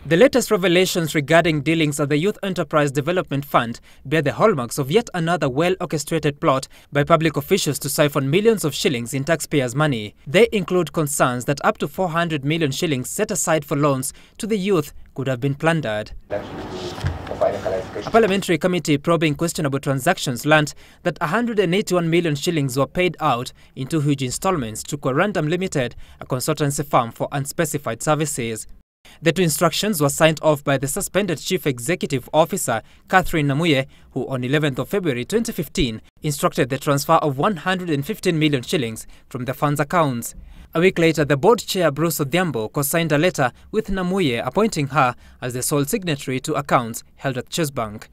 The latest revelations regarding dealings at the Youth Enterprise Development Fund bear the hallmarks of yet another well-orchestrated plot by public officials to siphon millions of shillings in taxpayers' money. They include concerns that up to 400 million shillings set aside for loans to the youth could have been plundered. A parliamentary committee probing questionable transactions learnt that 181 million shillings were paid out in two huge installments to Quarandam Limited, a consultancy firm for unspecified services. The two instructions were signed off by the suspended Chief Executive Officer, Catherine Namuye, who on 11th of February 2015 instructed the transfer of 115 million shillings from the fund's accounts. A week later, the board chair, Bruce Odhiambo, co-signed a letter with Namuye appointing her as the sole signatory to accounts held at Chase Bank.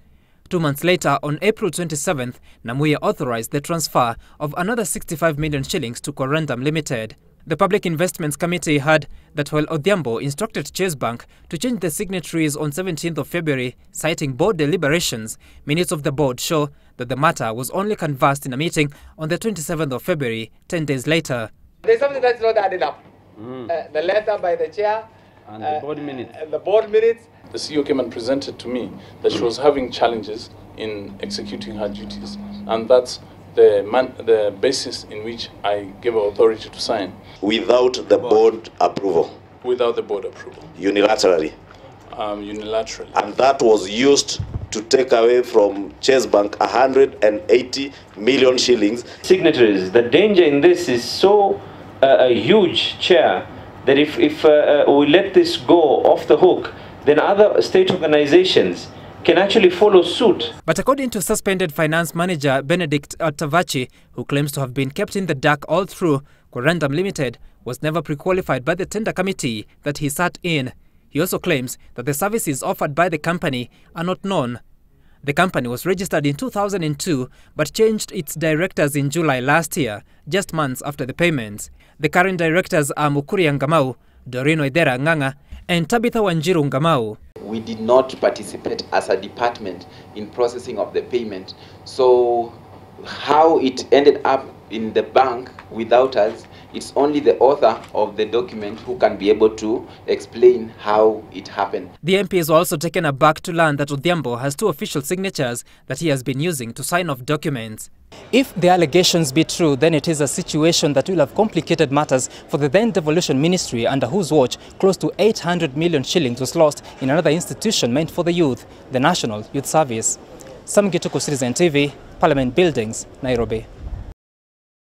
2 months later, on April 27th, Namuye authorized the transfer of another 65 million shillings to Quarandam Limited. The Public Investments Committee heard that while Odhiambo instructed Chase Bank to change the signatories on 17th of February, citing board deliberations, minutes of the board show that the matter was only canvassed in a meeting on the 27th of February, 10 days later. There's something that's not added up. The letter by the chair and the board minutes. The board minutes. The CEO came and presented to me that she was having challenges in executing her duties, and that's the basis in which I gave her authority to sign. Without the board approval? Without the board approval. Unilaterally? Unilaterally. And that was used to take away from Chase Bank 180 million shillings. Signatories, the danger in this is so a huge, Chair, that if we let this go off the hook, then other state organizations can actually follow suit. But according to suspended finance manager Benedict Atavachi, who claims to have been kept in the dark all through, Quarandam Limited was never pre-qualified by the tender committee that he sat in. He also claims that the services offered by the company are not known. The company was registered in 2002 but changed its directors in July last year, just months after the payments. The current directors are Mukuria Ngamau, Doreen Waithera Ng'ang'a, and Tabitha Wanjiru Ngamau. We did not participate as a department in processing of the payment. So how it ended up in the bank without us, it's only the author of the document who can be able to explain how it happened. The MP is also taken aback to learn that Odhiambo has two official signatures that he has been using to sign off documents. If the allegations be true, then it is a situation that will have complicated matters for the then Devolution Ministry, under whose watch close to 800 million shillings was lost in another institution meant for the youth, the National Youth Service. Sam Gituku, Citizen TV, Parliament Buildings, Nairobi.